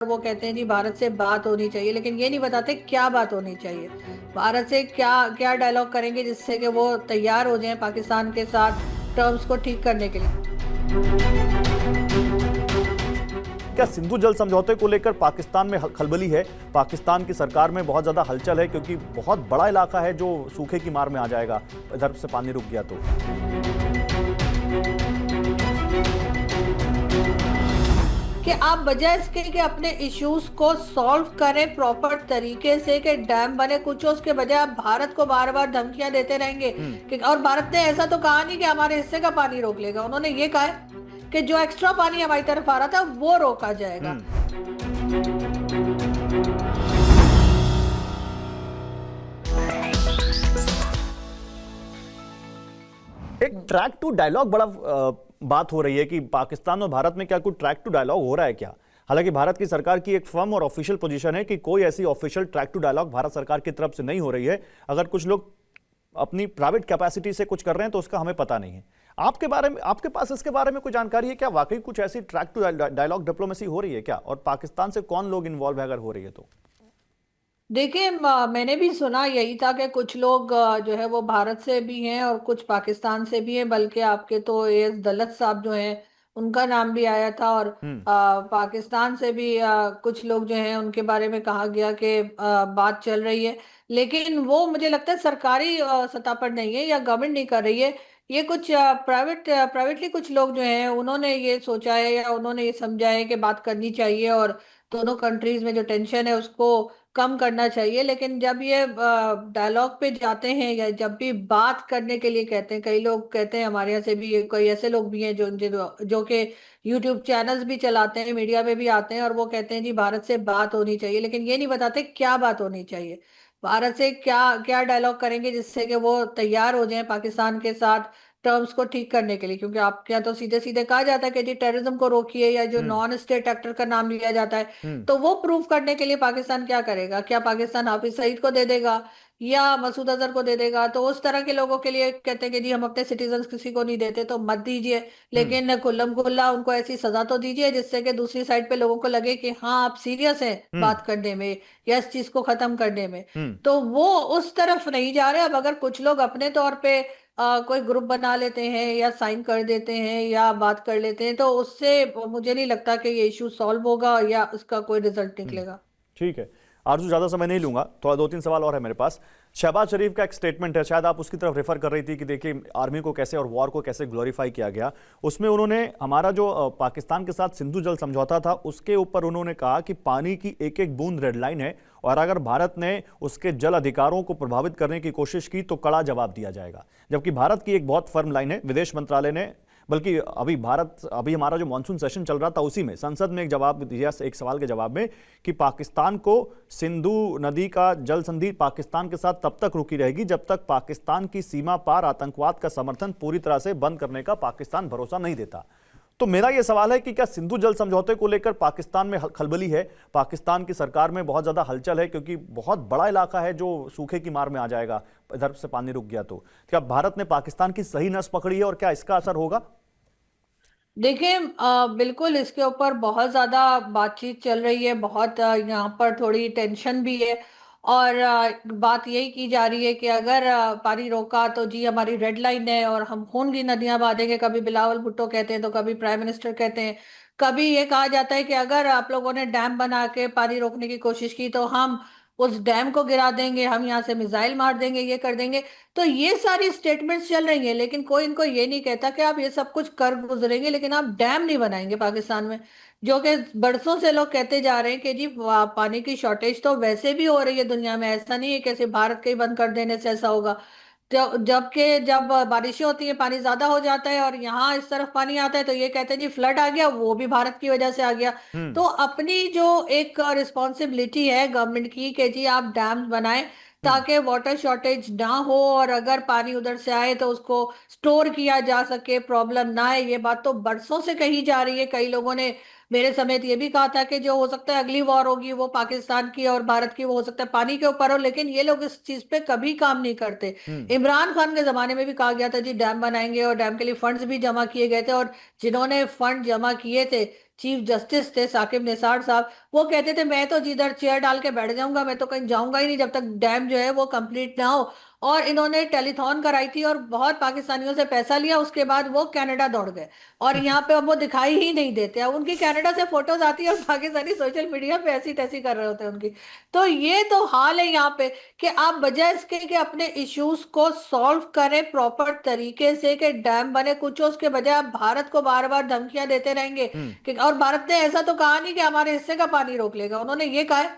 वो कहते हैं जी भारत से बात होनी चाहिए, लेकिन ये नहीं बताते क्या बात होनी चाहिए। भारत से क्या क्या डायलॉग करेंगे जिससे कि वो तैयार हो जाएं पाकिस्तान के साथ टर्म्स को ठीक करने के लिए। क्या सिंधु जल समझौते को लेकर पाकिस्तान में खलबली है? पाकिस्तान की सरकार में बहुत ज्यादा हलचल है क्योंकि बहुत बड़ा इलाका है जो सूखे की मार में आ जाएगा इधर से पानी रुक गया तो। कि आप बजाय इसके कि अपने इश्यूज को सॉल्व करें प्रॉपर तरीके से कि डैम बने कुछ हो, उसके बजाय आप भारत को बार बार धमकियां देते रहेंगे कि, और भारत ने ऐसा तो कहा नहीं कि हमारे हिस्से का पानी रोक लेगा। उन्होंने ये कहा है कि जो एक्स्ट्रा पानी हमारी तरफ आ रहा था वो रोका जाएगा। एक ट्रैक टू डायलॉग बड़ा बात हो रही है कि पाकिस्तान और भारत में क्या कोई ट्रैक टू डायलॉग हो रहा है क्या? हालांकि भारत की सरकार की एक फर्म और ऑफिशियल पोजीशन है कि कोई ऐसी official track two dialogue Bharat सरकार की तरफ से नहीं हो रही है। अगर कुछ लोग अपनी प्राइवेट कैपेसिटी से कुछ कर रहे हैं तो उसका हमें पता नहीं है। आपके बारे में, आपके पास इसके बारे में कोई जानकारी है क्या? वाकई कुछ ऐसी ट्रैक टू डायलॉग डिप्लोमेसी हो रही है क्या? और पाकिस्तान से कौन लोग इन्वॉल्व है अगर हो रही है तो? देखिए, मैंने भी सुना यही था कि कुछ लोग जो है वो भारत से भी हैं और कुछ पाकिस्तान से भी हैं, बल्कि आपके तो एएस दलत साहब जो हैं उनका नाम भी आया था। और पाकिस्तान से भी कुछ लोग जो हैं उनके बारे में कहा गया कि बात चल रही है, लेकिन वो मुझे लगता है सरकारी सतह पर नहीं है या गवर्नमेंट नहीं कर रही है। ये कुछ प्राइवेटली कुछ लोग जो हैं उन्होंने ये सोचा है या उन्होंने ये समझा है कि बात करनी चाहिए और दोनों कंट्रीज में जो टेंशन है उसको कम करना चाहिए। लेकिन जब ये डायलॉग पे जाते हैं या जब भी बात करने के लिए कहते हैं, कई लोग कहते हैं हमारे यहाँ से भी, कोई ऐसे लोग भी हैं जो कि यूट्यूब चैनल्स भी चलाते हैं, मीडिया में भी आते हैं और वो कहते हैं जी भारत से बात होनी चाहिए, लेकिन ये नहीं बताते क्या बात होनी चाहिए। भारत से क्या क्या डायलॉग करेंगे जिससे कि वो तैयार हो जाएं पाकिस्तान के साथ टर्म्स को ठीक करने के लिए। क्योंकि आपके यहाँ तो सीधे सीधे कहा जाता है कि जी टेररिज्म को रोकिए, या जो हम्म। नॉन स्टेट एक्टर का नाम लिया जाता है, हम्म। तो वो प्रूव करने के लिए पाकिस्तान क्या करेगा? क्या पाकिस्तान हाफिज सईद को दे देगा या मसूद अजहर को दे देगा? तो उस तरह के लोगों के लिए कहते हैं कि जी हम अपने सिटीजन किसी को नहीं देते तो मत दीजिए, हम्म। लेकिन खुल्लम खुल्ला उनको ऐसी सजा तो दीजिए जिससे कि दूसरी साइड पे लोगों को लगे कि हाँ आप सीरियस हैं हम्म। बात करने में या इस चीज को खत्म करने में। हम्म। तो वो उस तरफ नहीं जा रहे। अब अगर कुछ लोग अपने तौर पे कोई ग्रुप बना लेते हैं या साइन कर देते हैं या बात कर लेते हैं तो उससे मुझे नहीं लगता कि ये इशू सॉल्व होगा या उसका कोई रिजल्ट हम्म। निकलेगा। ठीक है। आरजू, ज्यादा समय नहीं लूंगा, थोड़ा दो तीन सवाल और है मेरे पास। शहबाज शरीफ का एक स्टेटमेंट है, शायद आप उसकी तरफ रेफर कर रही थी कि देखिए आर्मी को कैसे और वॉर को कैसे ग्लोरीफाई किया गया। उसमें उन्होंने हमारा जो पाकिस्तान के साथ सिंधु जल समझौता था उसके ऊपर उन्होंने कहा कि पानी की एक एक बूंद रेड लाइन है और अगर भारत ने उसके जल अधिकारों को प्रभावित करने की कोशिश की तो कड़ा जवाब दिया जाएगा। जबकि भारत की एक बहुत फर्म लाइन है, विदेश मंत्रालय ने, बल्कि अभी हमारा जो मानसून सेशन चल रहा था उसी में संसद में एक जवाब दिया, एक सवाल के जवाब में, कि पाकिस्तान को सिंधु नदी का जल संधि पाकिस्तान के साथ तब तक रुकी रहेगी जब तक पाकिस्तान की सीमा पार आतंकवाद का समर्थन पूरी तरह से बंद करने का पाकिस्तान भरोसा नहीं देता। तो मेरा यह सवाल है कि क्या सिंधु जल समझौते को लेकर पाकिस्तान में खलबली है? पाकिस्तान की सरकार में बहुत ज्यादा हलचल है क्योंकि बहुत बड़ा इलाका है जो सूखे की मार में आ जाएगा इधर से पानी रुक गया तो। क्या भारत ने पाकिस्तान की सही नस पकड़ी है और क्या इसका असर होगा? देखिए, बिल्कुल इसके ऊपर बहुत ज्यादा बातचीत चल रही है, बहुत यहाँ पर थोड़ी टेंशन भी है। और बात यही की जा रही है कि अगर पानी रोका तो जी हमारी रेड लाइन है और हम खून की नदियां बहा देंगे। कभी बिलावल भुट्टो कहते हैं तो कभी प्राइम मिनिस्टर कहते हैं। कभी ये कहा जाता है कि अगर आप लोगों ने डैम बना के पानी रोकने की कोशिश की तो हम उस डैम को गिरा देंगे, हम यहाँ से मिसाइल मार देंगे, ये कर देंगे। तो ये सारी स्टेटमेंट्स चल रही हैं, लेकिन कोई इनको ये नहीं कहता कि आप ये सब कुछ कर गुजरेंगे लेकिन आप डैम नहीं बनाएंगे पाकिस्तान में। जो कि बरसों से लोग कहते जा रहे हैं कि जी पानी की शॉर्टेज तो वैसे भी हो रही है दुनिया में, ऐसा नहीं है कैसे भारत के ही बंद कर देने से ऐसा होगा। तो जब बारिशें होती हैं पानी ज्यादा हो जाता है और यहाँ इस तरफ पानी आता है तो ये कहते हैं जी फ्लड आ गया, वो भी भारत की वजह से आ गया। हम्म। तो अपनी जो एक रिस्पॉन्सिबिलिटी है गवर्नमेंट की कि जी आप डैम्स बनाएं हम्म। ताकि वाटर शॉर्टेज ना हो और अगर पानी उधर से आए तो उसको स्टोर किया जा सके, प्रॉब्लम ना आए। ये बात तो बरसों से कही जा रही है। कई लोगों ने मेरे समेत ये भी कहा था कि जो हो सकता है अगली वॉर होगी वो पाकिस्तान की और भारत की, वो हो सकता है पानी के ऊपर हो, लेकिन ये लोग इस चीज पे कभी काम नहीं करते। हम्म। इमरान खान के जमाने में भी कहा गया था जी डैम बनाएंगे और डैम के लिए फंड्स भी जमा किए गए थे, और जिन्होंने फंड जमा किए थे चीफ जस्टिस थे साकिब निसार साहब, वो कहते थे मैं तो जिधर चेयर डाल के बैठ जाऊंगा, मैं तो कहीं जाऊंगा ही नहीं जब तक डैम जो है वो कंप्लीट ना हो। और इन्होंने टेलीथॉन कराई थी और बहुत पाकिस्तानियों से पैसा लिया, उसके बाद वो कनाडा दौड़ गए और यहाँ पे अब वो दिखाई ही नहीं देते। अब उनकी कनाडा से फोटोज आती है और पाकिस्तानी सोशल मीडिया पे ऐसी तैसी कर रहे होते हैं उनकी। तो ये तो हाल है यहाँ पे कि आप बजाय इसके कि अपने इश्यूज को सॉल्व करें प्रॉपर तरीके से कि डैम बने कुछ हो, उसके बजाय आप भारत को बार बार धमकियां देते रहेंगे हम्म। कि, और भारत ने ऐसा तो कहा नहीं कि हमारे हिस्से का पानी रोक लेगा, उन्होंने ये कहा है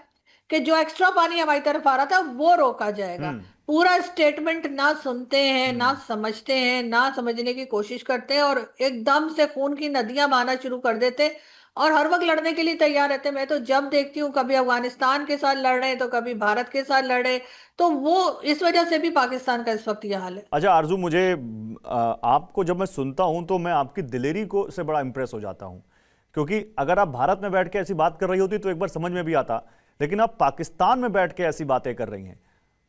कि जो एक्स्ट्रा पानी हमारी तरफ आ रहा था वो रोका जाएगा। हम्म। पूरा स्टेटमेंट ना सुनते हैं, ना हम्म। समझते हैं, ना समझने की कोशिश करते हैं और एकदम से खून की नदियां बहाना शुरू कर देते हैं और हर वक्त लड़ने के लिए तैयार रहते हैं। मैं तो जब देखती हूँ कभी अफगानिस्तान के साथ लड़ रहे हैं तो कभी भारत के साथ लड़ रहे हैं, तो वो इस वजह से भी पाकिस्तान का इस वक्त यह हाल है। अच्छा आरजू, मुझे आपको जब मैं सुनता हूं तो मैं आपकी दिलेरी को से बड़ा इंप्रेस हो जाता हूं, क्योंकि अगर आप भारत में बैठ के ऐसी बात कर रही होती तो एक बार समझ में भी आता, लेकिन आप पाकिस्तान में बैठ के ऐसी बातें कर रही हैं।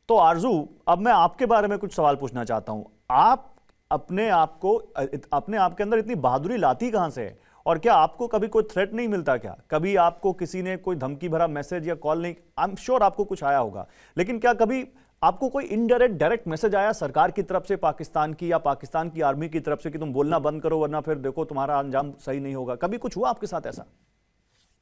तो आरजू, अब मैं आपके बारे में कुछ सवाल पूछना चाहता हूं। आप अपने आप को अपने आप के अंदर इतनी बहादुरी लाती कहां से है? और क्या आपको कभी कोई थ्रेट नहीं मिलता? क्या कभी आपको किसी ने कोई धमकी भरा मैसेज या कॉल नहीं, आई एम श्योर आपको कुछ आया होगा, लेकिन क्या कभी आपको कोई इनडायरेक्ट डायरेक्ट मैसेज आया सरकार की तरफ से, पाकिस्तान की या पाकिस्तान की आर्मी की तरफ से, कि तुम बोलना बंद करो वरना फिर देखो तुम्हारा अंजाम सही नहीं होगा? कभी कुछ हुआ आपके साथ ऐसा?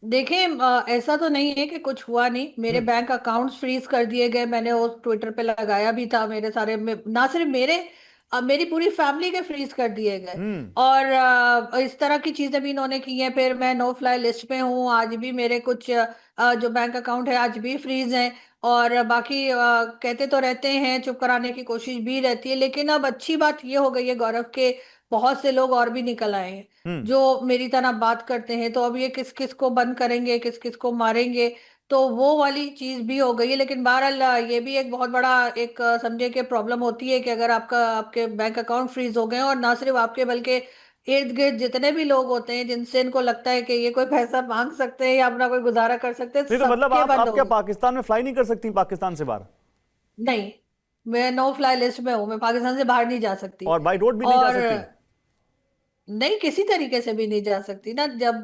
देखिए ऐसा तो नहीं है कि कुछ हुआ नहीं, मेरे हम्म। बैंक अकाउंट्स फ्रीज कर दिए गए, मैंने वो ट्विटर पे लगाया भी था, मेरे सारे ना सिर्फ मेरे, मेरी पूरी फैमिली के फ्रीज कर दिए गए। हम्म। और इस तरह की चीजें भी इन्होंने की हैं। फिर मैं नो फ्लाई लिस्ट पे हूँ, आज भी मेरे कुछ जो बैंक अकाउंट है आज भी फ्रीज हैं। और बाकी कहते तो रहते हैं, चुप कराने की कोशिश भी रहती है, लेकिन अब अच्छी बात ये हो गई है गौरव के बहुत से लोग और भी निकल आए हैं हम्म। जो मेरी तरह बात करते हैं। तो अब ये किस किस को बंद करेंगे, किस किस को मारेंगे, तो वो वाली चीज भी हो गई है। लेकिन बहरहाल ये भी एक बहुत बड़ा एक समझे कि प्रॉब्लम होती है कि अगर आपके बैंक अकाउंट फ्रीज हो गए हैं, और ना सिर्फ आपके बल्कि इर्द गिर्द जितने भी लोग होते हैं जिनसे इनको लगता है कि ये कोई पैसा मांग सकते हैं या अपना कोई गुजारा कर सकते हैं, नहीं तो मतलब सबके बंद आप हो क्या गए। पाकिस्तान में फ्लाई नहीं कर सकती, पाकिस्तान से बाहर? नहीं, मैं नो फ्लाई लिस्ट में हूँ, मैं पाकिस्तान से बाहर नहीं जा सकती। और बाई रोड भी नहीं जा और सकती? नहीं, किसी तरीके से भी नहीं जा सकती ना। जब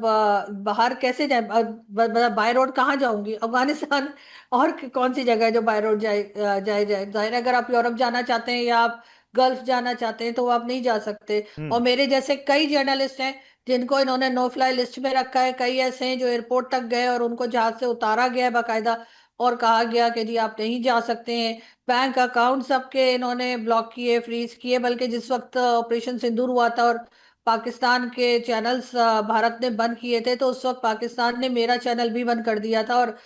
बाहर कैसे जाए, बाय रोड कहाँ जाऊंगी अफगानिस्तान और कौन सी जगह है जो बाय रोड जाए जाहिर है, अगर आप यूरोप जाना चाहते हैं या आप गल्फ जाना चाहते हैं तो आप नहीं जा सकते। और हम्म। मेरे जैसे कई जर्नलिस्ट हैं जिनको इन्होंने नो फ्लाई लिस्ट में रखा है, कई ऐसे हैं जो एयरपोर्ट तक गए और उनको जहाज से उतारा गया है बाकायदा और कहा गया कि जी आप नहीं जा सकते हैं। बैंक अकाउंट सबके इन्होंने ब्लॉक किए, फ्रीज किए, बल्कि जिस वक्त ऑपरेशन सिंदूर हुआ था और पाकिस्तान के चैनल्स भारत ने बंद किए थे, तो उस वक्त पाकिस्तान ने मेरा चैनल भी बंद कर दिया था। और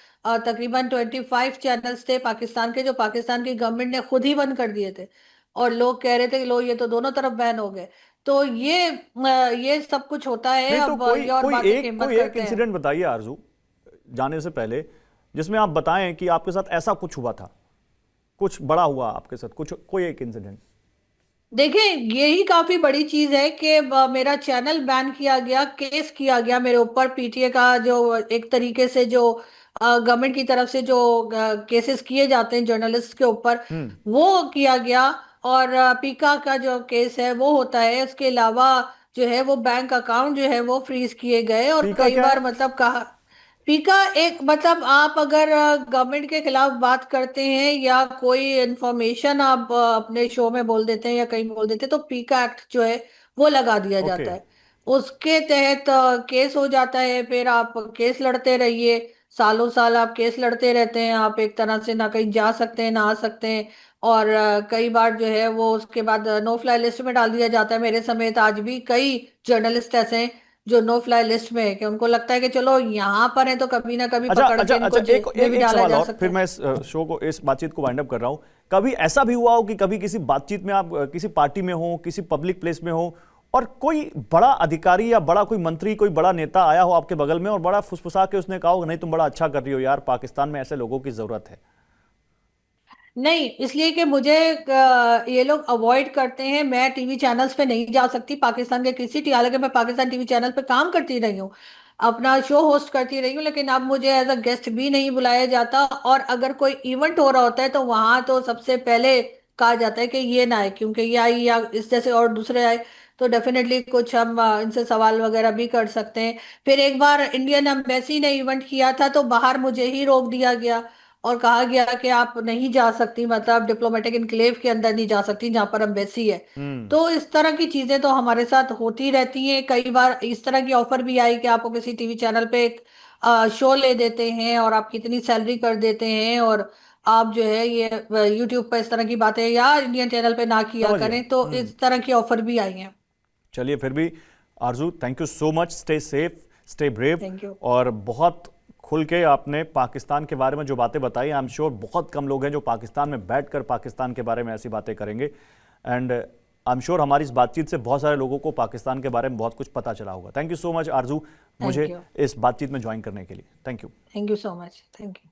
तकरीबन 25 चैनल्स थे पाकिस्तान के जो पाकिस्तान की गवर्नमेंट ने खुद ही बंद कर दिए थे। और लोग कह रहे थे कि लो ये तो दोनों तरफ बैन हो गए। तो ये सब कुछ होता है। नहीं तो अब कोई ये और बातें की हिम्मत कोई एक करते हैं। इंसिडेंट बताइए आरजू, जाने से पहले, जिसमें आप बताएं कि आपके साथ ऐसा कुछ हुआ था, कुछ बड़ा हुआ आपके साथ, कुछ कोई एक इंसिडेंट। देखिए यही काफी बड़ी चीज है कि मेरा चैनल बैन किया गया, केस किया गया मेरे ऊपर पीटीए का, जो एक तरीके से जो गवर्नमेंट की तरफ से जो केसेस किए जाते हैं जर्नलिस्ट के ऊपर, हम्म। वो किया गया। और पीका का जो केस है वो होता है। उसके अलावा जो है वो बैंक अकाउंट जो है वो फ्रीज किए गए और पीका कई क्या बार है? मतलब कहा, पीका एक मतलब आप अगर गवर्नमेंट के खिलाफ बात करते हैं या कोई इंफॉर्मेशन आप अपने शो में बोल देते हैं या कहीं बोल देते हैं, तो पीका एक्ट जो है वो लगा दिया ओके। जाता है। उसके तहत केस हो जाता है, फिर आप केस लड़ते रहिए, सालों साल आप केस लड़ते रहते हैं। आप एक तरह से ना कहीं जा सकते हैं ना आ सकते हैं। और कई बार जो है वो उसके बाद नो फ्लाई लिस्ट में डाल दिया जाता है। मेरे समेत आज भी कई जर्नलिस्ट ऐसे हैं जो नो फ्लाई लिस्ट में है कि उनको लगता है कि चलो यहाँ पर है तो कभी ना कभी अच्छा पकड़ अच्छा के इनको अच्छा, जेल में भी एक डाला सवाल जा और सकता फिर है। मैं इस शो को, इस बातचीत को वाइंड अप कर रहा हूं। कभी ऐसा भी हुआ हो कि कभी किसी बातचीत में आप किसी पार्टी में हो, किसी पब्लिक प्लेस में हो, और कोई बड़ा अधिकारी या बड़ा कोई मंत्री, कोई बड़ा नेता आया हो आपके बगल में और बड़ा फुसफुसा के उसने कहा हो, नहीं तुम बड़ा अच्छा कर रही हो यार, पाकिस्तान में ऐसे लोगों की जरूरत है? नहीं, इसलिए कि मुझे ये लोग अवॉइड करते हैं। मैं टीवी चैनल्स पे नहीं जा सकती पाकिस्तान के किसी हालांकि मैं पाकिस्तान टीवी चैनल पे काम करती रही हूँ, अपना शो होस्ट करती रही हूँ, लेकिन अब मुझे एज अ गेस्ट भी नहीं बुलाया जाता। और अगर कोई इवेंट हो रहा होता है तो वहां तो सबसे पहले कहा जाता है कि ये ना आए, क्योंकि ये आई या इस जैसे और दूसरे आए तो डेफिनेटली कुछ हम इनसे सवाल वगैरह भी कर सकते हैं। फिर एक बार इंडियन एम्बेसी ने इवेंट किया था तो बाहर मुझे ही रोक दिया गया और कहा गया कि आप नहीं जा सकती, मतलब डिप्लोमेटिक इनक्लेव के अंदर नहीं जा सकती जहां पर एम्बेसी है। हम्म। तो इस तरह की चीजें तो हमारे साथ होती रहती हैं। कई बार इस तरह की ऑफर भी आई कि आपको किसी टीवी चैनल पे एक शो ले देते हैं और आपकी इतनी सैलरी कर देते हैं और आप जो है ये यूट्यूब पर इस तरह की बातें या इंडियन चैनल पे ना किया समझ गया। करें, तो इस तरह की ऑफर भी आई हैं। चलिए फिर भी आरजू, thank you so much, stay safe, stay brave. Thank you. और बहुत खुल के आपने पाकिस्तान के बारे में जो बातें बताई, आई एम श्योर बहुत कम लोग हैं जो पाकिस्तान में बैठकर पाकिस्तान के बारे में ऐसी बातें करेंगे। एंड आई एम श्योर हमारी इस बातचीत से बहुत सारे लोगों को पाकिस्तान के बारे में बहुत कुछ पता चला होगा। Thank you so much Aarzoo, thank मुझे यू। इस बातचीत में ज्वाइन करने के लिए। Thank you. Thank you so much. Thank you.